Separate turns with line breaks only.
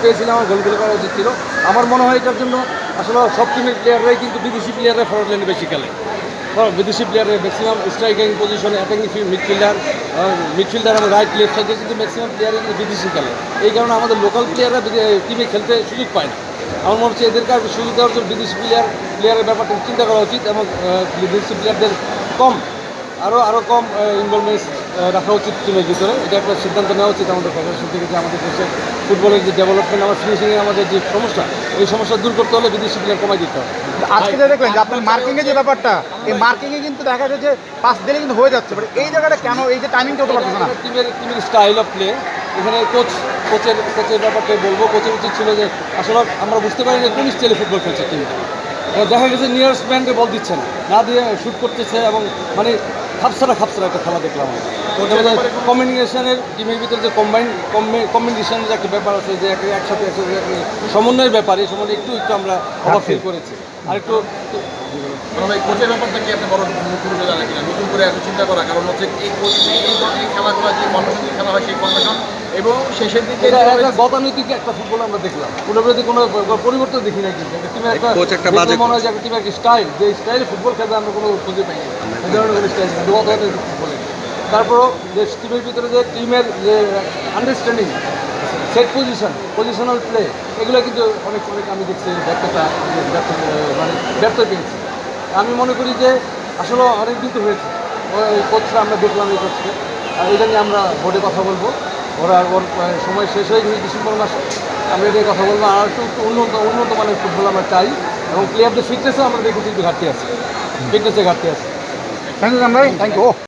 পেয়েছিলাম, আমার গোলগুলো করা উচিত ছিল। আমার মনে হয় এটার জন্য আসলে সব টিমের প্লেয়াররাই কিন্তু বিদেশি প্লেয়াররা ফরওয়ার্ড লাইনে বেশি খেলে। বিদেশি প্লেয়ারের ম্যাক্সিমাম স্ট্রাইকিং পজিশনে অ্যাটাকিং মিডফিল্ডার এবং রাইট লেফট সাইডে কিন্তু ম্যাক্সিমাম প্লেয়ারই কিন্তু বিদেশি খেলে। এই কারণে আমাদের লোকাল প্লেয়াররা টিমে খেলতে সুযোগ পায় না। আমার মনে হচ্ছে এদেরকে আর সুযোগ দেওয়ার জন্য বিদেশি প্লেয়ারের ব্যাপারটা চিন্তা করা উচিত এবং বিদেশি প্লেয়ারদের আরও কম ইনভলভমেন্ট রাখা উচিত টিমের ভিতরে। এটা একটা সিদ্ধান্ত নেওয়া উচিত আমাদের ফেডারেশন থেকে, যে আমাদের দেশের ফুটবলের যে ডেভেলপমেন্ট, আমার ফিনিশিংয়ে আমাদের যে সমস্যা, এই সমস্যা দূর করতে হলে বিদেশি প্লেয়ার কমাই দিতে হবে।
আজকে যে দেখলেন যে আপনার মার্কিংয়ে যে ব্যাপারটা, এই মার্কিংয়ে কিন্তু দেখা যাচ্ছে যে পাস দিলে কিন্তু হয়ে যাচ্ছে, বাট এই জায়গাটা কেন এই যে টাইমিংটা হতে পারছে না?
টিমের স্টাইল অফ প্লে। এখানে কোচের ব্যাপারটাই বলবো। কোচের উচিত ছিল যে আসলে আমরা বুঝতে পারি যে কোন স্টাইলে ফুটবল খেলছে টিমটা। দেখা গেছে নিয়ারেস্ট ম্যানকে বল দিচ্ছে না দিয়ে শ্যুট করতেছে, এবং মানে খাপসারা একটা খেলা দেখলাম। কমিউনিকেশনের টিমের ভিতরে যে কম্বিনেশনের যে একটা ব্যাপার আছে, যে একসাথে সমন্বয়ের ব্যাপার, এই সময় একটু আমরা অবাক ফিল করেছি। আর একটু
কোচের ব্যাপারটা কি আপনি বড় গুরুত্ব জানেন কিনা, নতুন করে এত চিন্তা করা? কারণ হচ্ছে এই কোচ এই ধরনের খেলাগুলো যে ফরমেশন খেলা হয় সেই ফরমেশন, এবং শেষের দিকে
গতানুগতিক একটা ফুটবল আমরা দেখলাম, পুরোপুরি কোনো পরিবর্তন দেখি না। কিন্তু টিমের মনে হয় যে টিমের একটা স্টাইল, যে স্টাইলে ফুটবল খেলতে আমরা কোনো খুঁজে পাই না, এই ধরনের কোনো স্টাইল ফুটবলে। তারপরও যে টিমের ভিতরে যে টিমের যে আন্ডারস্ট্যান্ডিং, সেট পজিশনাল প্লে, এগুলো কিন্তু অনেক আমি দেখছি ব্যর্থ পেয়েছি। আমি মনে করি যে আসলে অনেক দিন তো হয়েছে ওই কোচটা আমরা দেখলাম, এই কোচকে, আর এটা নিয়ে আমরা বোর্ডে কথা বলবো। ওর সময় শেষ হয়ে গেছে ডিসেম্বর মাসে, আমরা এটা নিয়ে কথা বলবো। আর একটু উন্নত মানের ফুটবল আমরা চাই, এবং প্লেয়ারদের ফিটনেসও আমরা দেখেছি একটু ঘাটতি আছে, ফিটনেসে ঘাটতি আছে।
থ্যাংক ইউ ভাই, থ্যাংক ইউ।